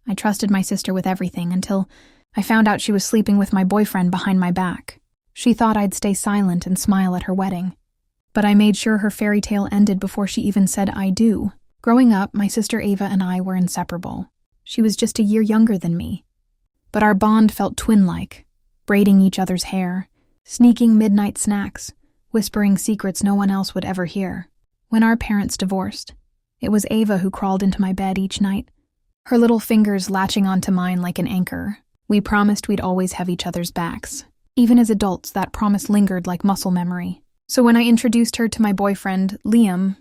I trusted my sister with everything until I found out she was sleeping with my boyfriend behind my back. She thought I'd stay silent and smile at her wedding. But I made sure her fairy tale ended before she even said I do. Growing up, my sister Ava and I were inseparable. She was just a year younger than me. But our bond felt twin-like, braiding each other's hair, sneaking midnight snacks, whispering secrets no one else would ever hear. When our parents divorced, it was Ava who crawled into my bed each night, her little fingers latching onto mine like an anchor. We promised we'd always have each other's backs. Even as adults, that promise lingered like muscle memory. So when I introduced her to my boyfriend, Liam,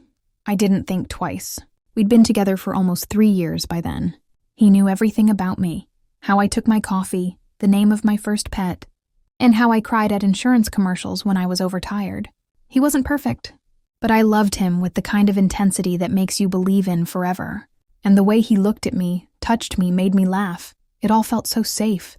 I didn't think twice. We'd been together for almost 3 years by then. He knew everything about me, how I took my coffee, the name of my first pet, and how I cried at insurance commercials when I was overtired. He wasn't perfect, but I loved him with the kind of intensity that makes you believe in forever. And the way he looked at me, touched me, made me laugh. It all felt so safe.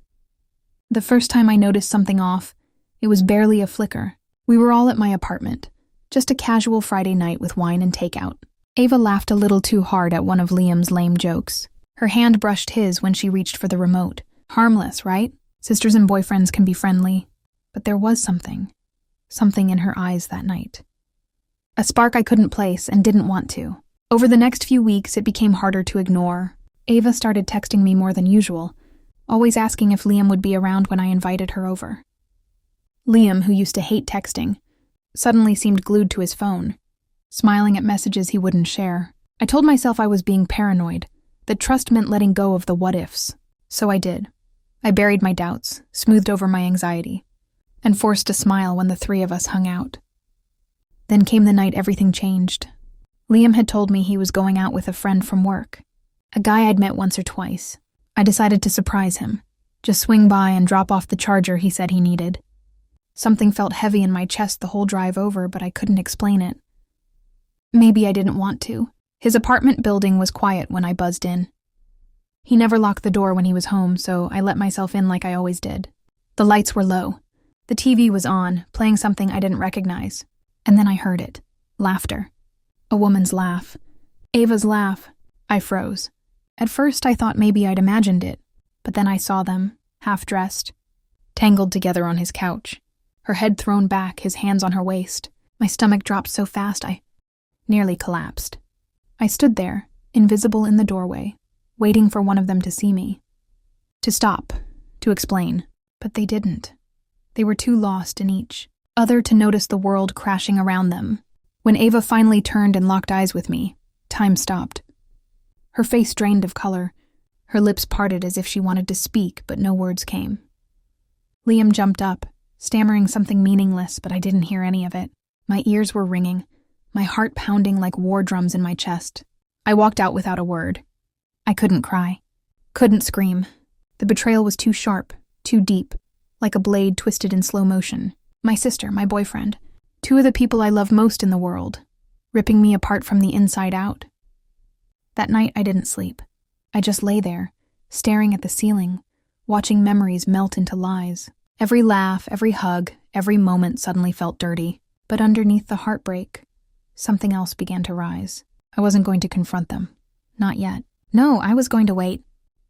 The first time I noticed something off, it was barely a flicker. We were all at my apartment, just a casual Friday night with wine and takeout. Ava laughed a little too hard at one of Liam's lame jokes. Her hand brushed his when she reached for the remote. Harmless, right? Sisters and boyfriends can be friendly. But there was something in her eyes that night. A spark I couldn't place and didn't want to. Over the next few weeks, it became harder to ignore. Ava started texting me more than usual, always asking if Liam would be around when I invited her over. Liam, who used to hate texting, suddenly seemed glued to his phone, smiling at messages he wouldn't share. I told myself I was being paranoid, that trust meant letting go of the what-ifs. So I did. I buried my doubts, smoothed over my anxiety, and forced a smile when the three of us hung out. Then came the night everything changed. Liam had told me he was going out with a friend from work, a guy I'd met once or twice. I decided to surprise him, just swing by and drop off the charger he said he needed. Something felt heavy in my chest the whole drive over, but I couldn't explain it. Maybe I didn't want to. His apartment building was quiet when I buzzed in. He never locked the door when he was home, so I let myself in like I always did. The lights were low. The TV was on, playing something I didn't recognize. And then I heard it. Laughter. A woman's laugh. Ava's laugh. I froze. At first I thought maybe I'd imagined it, but then I saw them, half-dressed, tangled together on his couch, her head thrown back, his hands on her waist. My stomach dropped so fast I nearly collapsed. I stood there, invisible in the doorway, waiting for one of them to see me. To stop, to explain, but they didn't. They were too lost in each other to notice the world crashing around them. When Ava finally turned and locked eyes with me, time stopped. Her face drained of color, her lips parted as if she wanted to speak, but no words came. Liam jumped up, stammering something meaningless, but I didn't hear any of it. My ears were ringing, my heart pounding like war drums in my chest. I walked out without a word. I couldn't cry, couldn't scream. The betrayal was too sharp, too deep, like a blade twisted in slow motion. My sister, my boyfriend, two of the people I love most in the world, ripping me apart from the inside out. That night I didn't sleep. I just lay there, staring at the ceiling, watching memories melt into lies. Every laugh, every hug, every moment suddenly felt dirty. But underneath the heartbreak, something else began to rise. I wasn't going to confront them. Not yet. No, I was going to wait.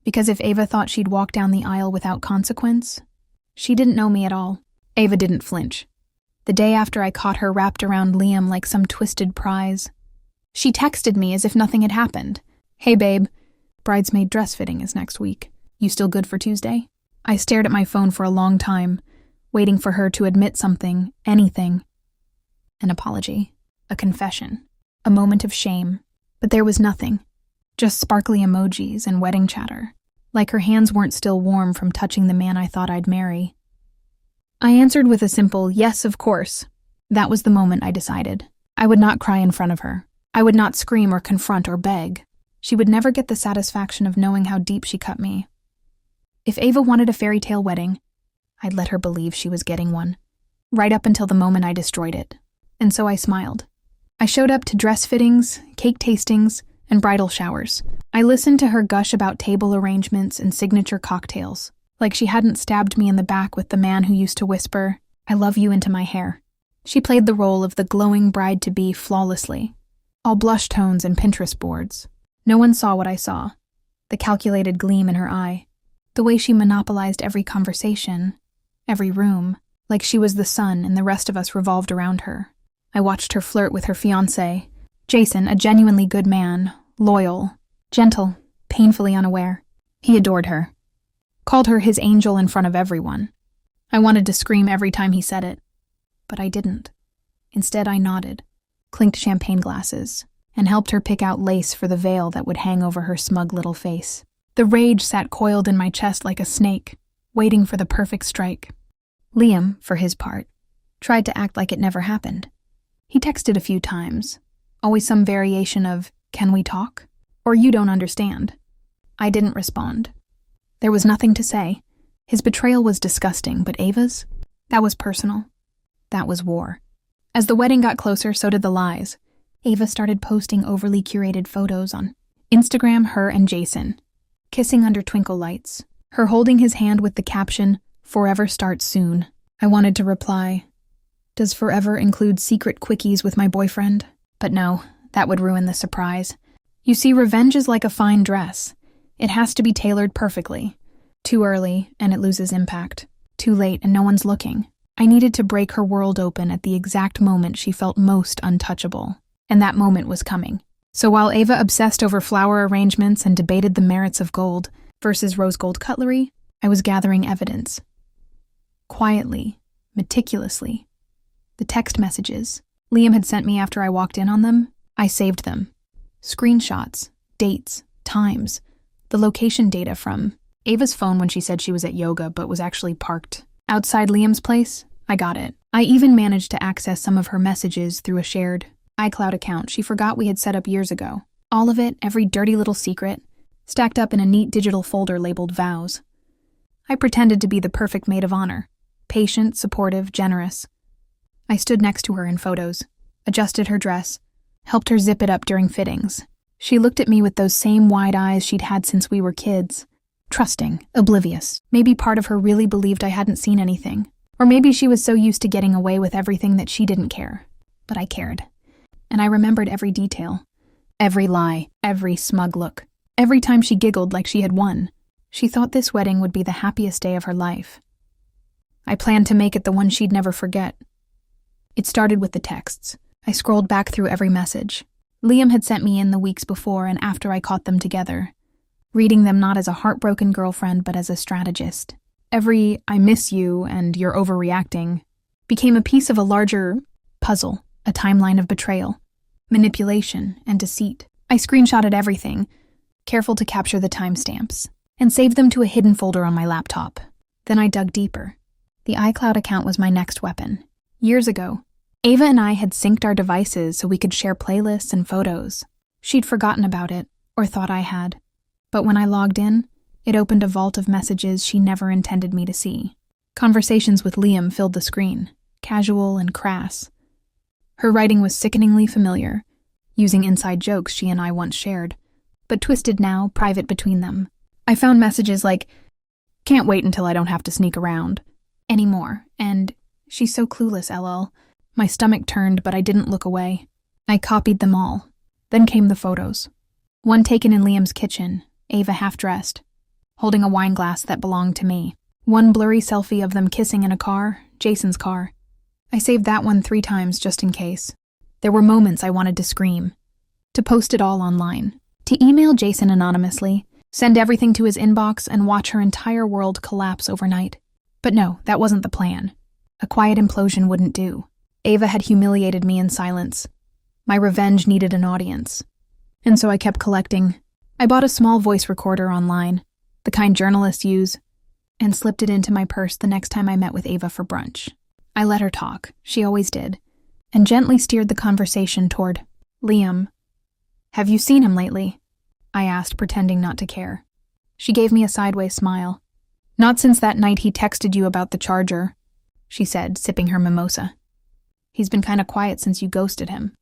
Because if Ava thought she'd walk down the aisle without consequence, she didn't know me at all. Ava didn't flinch. The day after I caught her wrapped around Liam like some twisted prize, she texted me as if nothing had happened. Hey babe, bridesmaid dress fitting is next week. You still good for Tuesday? I stared at my phone for a long time, waiting for her to admit something, anything. An apology, a confession, a moment of shame. But there was nothing, just sparkly emojis and wedding chatter, like her hands weren't still warm from touching the man I thought I'd marry. I answered with a simple, yes, of course. That was the moment I decided. I would not cry in front of her. I would not scream or confront or beg. She would never get the satisfaction of knowing how deep she cut me. If Ava wanted a fairy tale wedding, I'd let her believe she was getting one, right up until the moment I destroyed it. And so I smiled. I showed up to dress fittings, cake tastings, and bridal showers. I listened to her gush about table arrangements and signature cocktails, like she hadn't stabbed me in the back with the man who used to whisper, "I love you," into my hair. She played the role of the glowing bride-to-be flawlessly, all blush tones and Pinterest boards. No one saw what I saw. the calculated gleam in her eye, the way she monopolized every conversation, every room, like she was the sun and the rest of us revolved around her. I watched her flirt with her fiancé, Jason, a genuinely good man, loyal, gentle, painfully unaware. He adored her. Called her his angel in front of everyone. I wanted to scream every time he said it, but I didn't. Instead, I nodded, clinked champagne glasses, and helped her pick out lace for the veil that would hang over her smug little face. The rage sat coiled in my chest like a snake, waiting for the perfect strike. Liam, for his part, tried to act like it never happened. He texted a few times, always some variation of, "Can we talk?" or "You don't understand." I didn't respond. There was nothing to say. His betrayal was disgusting, but Ava's? That was personal. That was war. As the wedding got closer, so did the lies. Ava started posting overly curated photos on Instagram, her and Jason, kissing under twinkle lights, her holding his hand with the caption, "Forever starts soon." I wanted to reply, "Does forever include secret quickies with my boyfriend?" But no, that would ruin the surprise. You see, revenge is like a fine dress. It has to be tailored perfectly. Too early, and it loses impact. Too late, and no one's looking. I needed to break her world open at the exact moment she felt most untouchable. And that moment was coming. So while Ava obsessed over flower arrangements and debated the merits of gold versus rose gold cutlery, I was gathering evidence. Quietly, meticulously. The text messages Liam had sent me after I walked in on them, I saved them. Screenshots, dates, times, the location data from Ava's phone when she said she was at yoga but was actually parked outside Liam's place. I got it. I even managed to access some of her messages through a shared iCloud account she forgot we had set up years ago. All of it, every dirty little secret, stacked up in a neat digital folder labeled vows. I pretended to be the perfect maid of honor. Patient, supportive, generous. I stood next to her in photos, adjusted her dress, helped her zip it up during fittings. She looked at me with those same wide eyes she'd had since we were kids. Trusting, oblivious. Maybe part of her really believed I hadn't seen anything. Or maybe she was so used to getting away with everything that she didn't care. But I cared. And I remembered every detail. Every lie, every smug look. Every time she giggled like she had won. She thought this wedding would be the happiest day of her life. I planned to make it the one she'd never forget. It started with the texts. I scrolled back through every message. Liam had sent me in the weeks before and after I caught them together, reading them not as a heartbroken girlfriend but as a strategist. Every "I miss you" and "you're overreacting" became a piece of a larger puzzle, a timeline of betrayal, manipulation, and deceit. I screenshotted everything, careful to capture the timestamps, and saved them to a hidden folder on my laptop. Then I dug deeper. The iCloud account was my next weapon. Years ago, Ava and I had synced our devices so we could share playlists and photos. She'd forgotten about it, or thought I had. But when I logged in, it opened a vault of messages she never intended me to see. Conversations with Liam filled the screen, casual and crass. Her writing was sickeningly familiar, using inside jokes she and I once shared, but twisted now, private between them. I found messages like, "Can't wait until I don't have to sneak around anymore," and "She's so clueless, LL." My stomach turned, but I didn't look away. I copied them all. Then came the photos. One taken in Liam's kitchen, Ava half-dressed, holding a wine glass that belonged to me. One blurry selfie of them kissing in a car, Jason's car. I saved that one 3 times just in case. There were moments I wanted to scream, to post it all online, to email Jason anonymously, send everything to his inbox, and watch her entire world collapse overnight. But no, that wasn't the plan. A quiet implosion wouldn't do. Ava had humiliated me in silence. My revenge needed an audience. And so I kept collecting. I bought a small voice recorder online, the kind journalists use, and slipped it into my purse the next time I met with Ava for brunch. I let her talk, she always did, and gently steered the conversation toward Liam. "Have you seen him lately?" I asked, pretending not to care. She gave me a sideways smile. "Not since that night he texted you about the charger," she said, sipping her mimosa. "He's been kinda quiet since you ghosted him."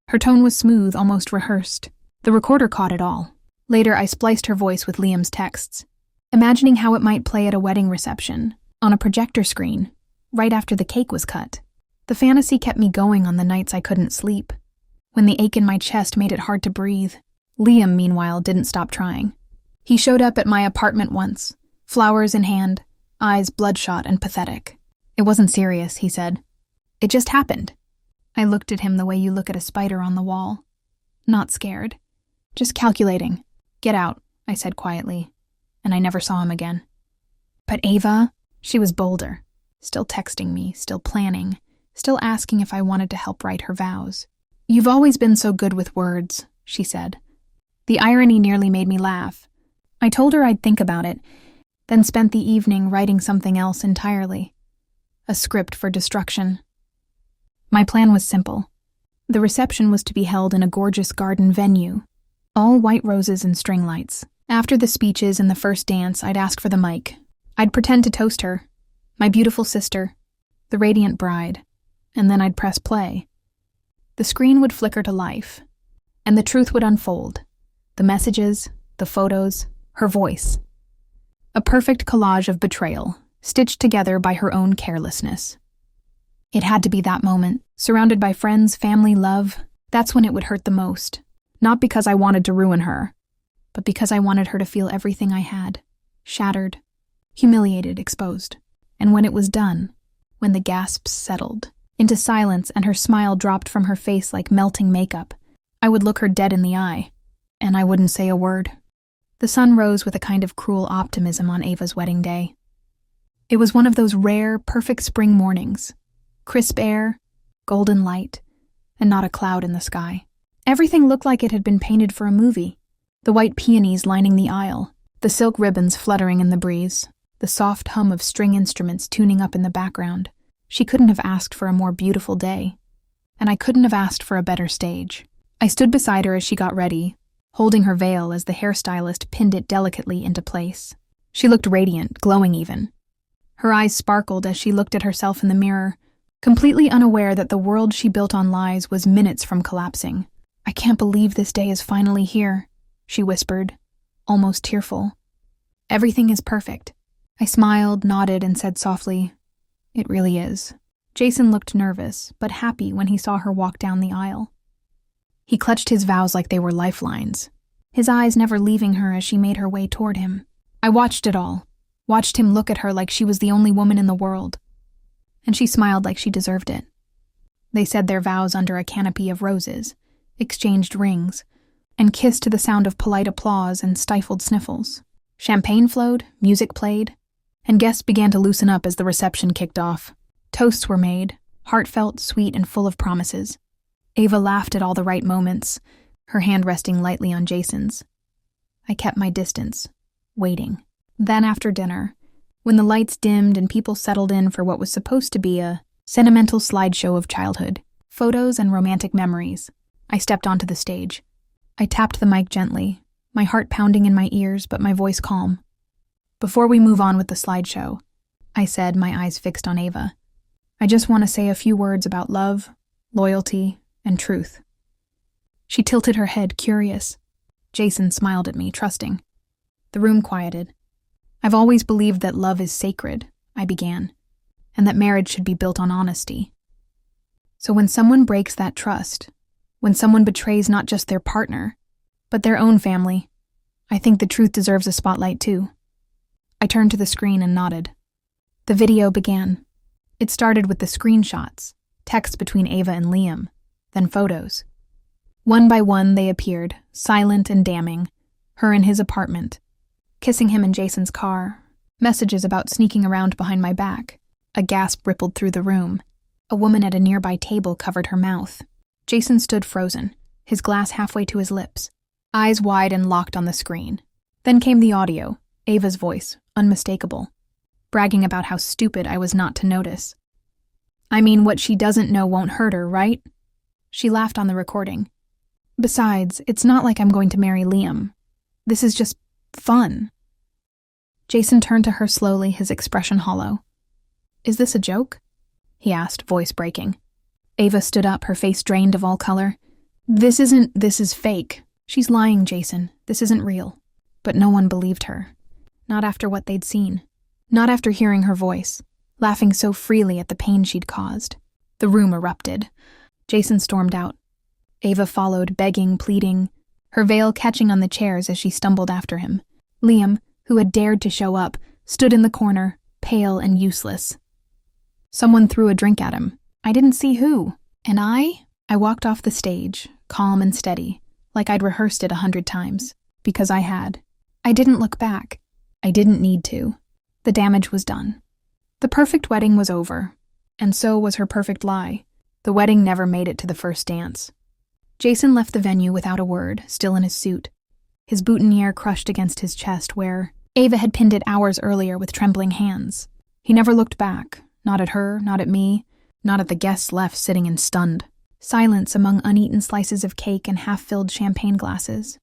Her tone was smooth, almost rehearsed. The recorder caught it all. Later, I spliced her voice with Liam's texts, imagining how it might play at a wedding reception, on a projector screen, right after the cake was cut. The fantasy kept me going on the nights I couldn't sleep, when the ache in my chest made it hard to breathe. Liam, meanwhile, didn't stop trying. He showed up at my apartment once, flowers in hand, eyes bloodshot and pathetic. It wasn't serious, he said. It just happened. I looked at him the way you look at a spider on the wall. Not scared. Just calculating. Get out, I said quietly, and I never saw him again. But Ava, she was bolder. Still texting me, still planning, still asking if I wanted to help write her vows. You've always been so good with words, she said. The irony nearly made me laugh. I told her I'd think about it, then spent the evening writing something else entirely. A script for destruction. My plan was simple. The reception was to be held in a gorgeous garden venue, all white roses and string lights. After the speeches and the first dance, I'd ask for the mic. I'd pretend to toast her, my beautiful sister, the radiant bride, and then I'd press play. The screen would flicker to life, and the truth would unfold. The messages, the photos, her voice. A perfect collage of betrayal, stitched together by her own carelessness. It had to be that moment, surrounded by friends, family, love. That's when it would hurt the most. Not because I wanted to ruin her, but because I wanted her to feel everything I had. Shattered, humiliated, exposed. And when it was done, when the gasps settled into silence and her smile dropped from her face like melting makeup, I would look her dead in the eye, and I wouldn't say a word. The sun rose with a kind of cruel optimism on Ava's wedding day. It was one of those rare, perfect spring mornings. Crisp air, golden light, and not a cloud in the sky. Everything looked like it had been painted for a movie. The white peonies lining the aisle, the silk ribbons fluttering in the breeze, the soft hum of string instruments tuning up in the background. She couldn't have asked for a more beautiful day, and I couldn't have asked for a better stage. I stood beside her as she got ready, holding her veil as the hairstylist pinned it delicately into place. She looked radiant, glowing even. Her eyes sparkled as she looked at herself in the mirror, completely unaware that the world she built on lies was minutes from collapsing. I can't believe this day is finally here, she whispered, almost tearful. Everything is perfect. I smiled, nodded, and said softly, It really is. Jason looked nervous, but happy when he saw her walk down the aisle. He clutched his vows like they were lifelines, his eyes never leaving her as she made her way toward him. I watched it all, watched him look at her like she was the only woman in the world. And she smiled like she deserved it. They said their vows under a canopy of roses, exchanged rings, and kissed to the sound of polite applause and stifled sniffles. Champagne flowed, music played, and guests began to loosen up as the reception kicked off. Toasts were made, heartfelt, sweet, and full of promises. Ava laughed at all the right moments, her hand resting lightly on Jason's. I kept my distance, waiting. Then after dinner, when the lights dimmed and people settled in for what was supposed to be a sentimental slideshow of childhood, photos and romantic memories, I stepped onto the stage. I tapped the mic gently, my heart pounding in my ears but my voice calm. Before we move on with the slideshow, I said, my eyes fixed on Ava, I just want to say a few words about love, loyalty, and truth. She tilted her head, curious. Jason smiled at me, trusting. The room quieted. I've always believed that love is sacred, I began, and that marriage should be built on honesty. So when someone breaks that trust, when someone betrays not just their partner, but their own family, I think the truth deserves a spotlight too. I turned to the screen and nodded. The video began. It started with the screenshots, text between Ava and Liam, then photos. One by one they appeared, silent and damning, her in his apartment, kissing him in Jason's car, messages about sneaking around behind my back. A gasp rippled through the room. A woman at a nearby table covered her mouth. Jason stood frozen, his glass halfway to his lips, eyes wide and locked on the screen. Then came the audio, Ava's voice, unmistakable, bragging about how stupid I was not to notice. I mean, what she doesn't know won't hurt her, right? She laughed on the recording. Besides, it's not like I'm going to marry Liam. This is just fun. Jason turned to her slowly, his expression hollow. Is this a joke? He asked, voice breaking. Ava stood up, her face drained of all color. This is fake. She's lying, Jason. This isn't real. But no one believed her. Not after what they'd seen. Not after hearing her voice, laughing so freely at the pain she'd caused. The room erupted. Jason stormed out. Ava followed, begging, pleading, her veil catching on the chairs as she stumbled after him. Liam, who had dared to show up, stood in the corner, pale and useless. Someone threw a drink at him. I didn't see who. And I walked off the stage, calm and steady, like I'd rehearsed it 100 times. Because I had. I didn't look back. I didn't need to. The damage was done. The perfect wedding was over, and so was her perfect lie. The wedding never made it to the first dance. Jason left the venue without a word, still in his suit, his boutonniere crushed against his chest where Ava had pinned it hours earlier with trembling hands. He never looked back, not at her, not at me, not at the guests left sitting in stunned silence among uneaten slices of cake and half-filled champagne glasses.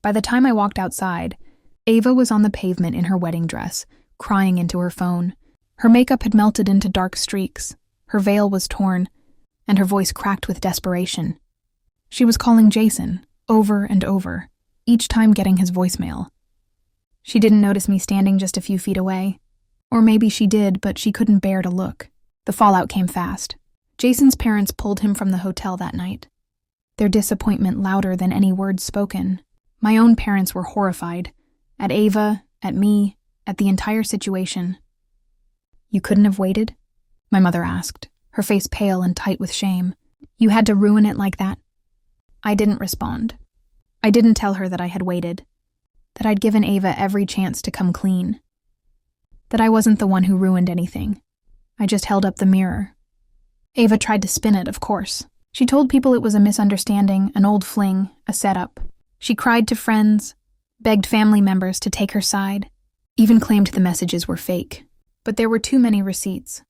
By the time I walked outside, Ava was on the pavement in her wedding dress, crying into her phone. Her makeup had melted into dark streaks, her veil was torn, and her voice cracked with desperation. She was calling Jason, over and over, each time getting his voicemail. She didn't notice me standing just a few feet away. Or maybe she did, but she couldn't bear to look. The fallout came fast. Jason's parents pulled him from the hotel that night, their disappointment louder than any words spoken. My own parents were horrified. At Ava, at me, at the entire situation. "You couldn't have waited?" my mother asked, her face pale and tight with shame. "You had to ruin it like that?" I didn't respond. I didn't tell her that I had waited, that I'd given Ava every chance to come clean, that I wasn't the one who ruined anything. I just held up the mirror. Ava tried to spin it, of course. She told people it was a misunderstanding, an old fling, a setup. She cried to friends, begged family members to take her side, even claimed the messages were fake. But there were too many receipts,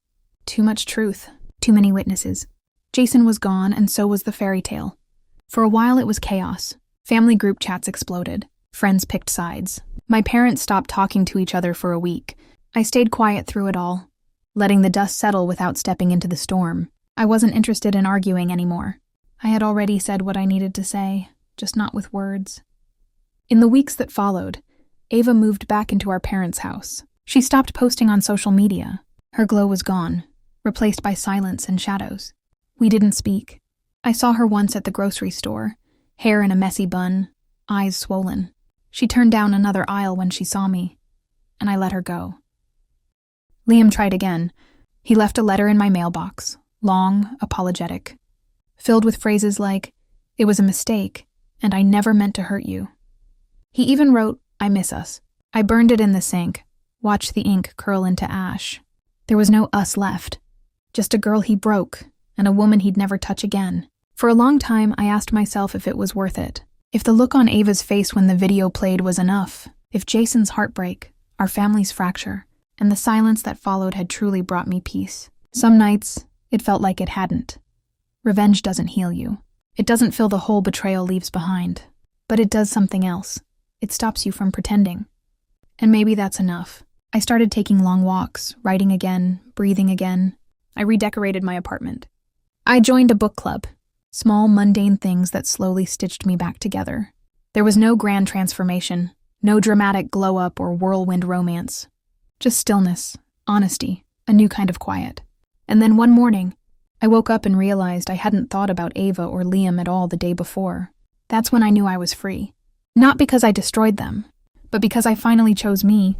too much truth, too many witnesses. Jason was gone, and so was the fairy tale. For a while it was chaos. Family group chats exploded. Friends picked sides. My parents stopped talking to each other for a week. I stayed quiet through it all, letting the dust settle without stepping into the storm. I wasn't interested in arguing anymore. I had already said what I needed to say, just not with words. In the weeks that followed, Ava moved back into our parents' house. She stopped posting on social media. Her glow was gone, replaced by silence and shadows. We didn't speak. I saw her once at the grocery store, hair in a messy bun, eyes swollen. She turned down another aisle when she saw me, and I let her go. Liam tried again. He left a letter in my mailbox, long, apologetic, filled with phrases like, "It was a mistake, and I never meant to hurt you." He even wrote, "I miss us." I burned it in the sink, watched the ink curl into ash. There was no us left, just a girl he broke, and a woman he'd never touch again. For a long time, I asked myself if it was worth it. If the look on Ava's face when the video played was enough, if Jason's heartbreak, our family's fracture, and the silence that followed had truly brought me peace. Some nights, it felt like it hadn't. Revenge doesn't heal you. It doesn't fill the hole betrayal leaves behind. But it does something else. It stops you from pretending. And maybe that's enough. I started taking long walks, writing again, breathing again. I redecorated my apartment. I joined a book club. Small, mundane things that slowly stitched me back together. There was no grand transformation, no dramatic glow-up or whirlwind romance. Just stillness, honesty, a new kind of quiet. And then one morning, I woke up and realized I hadn't thought about Ava or Liam at all the day before. That's when I knew I was free. Not because I destroyed them, but because I finally chose me.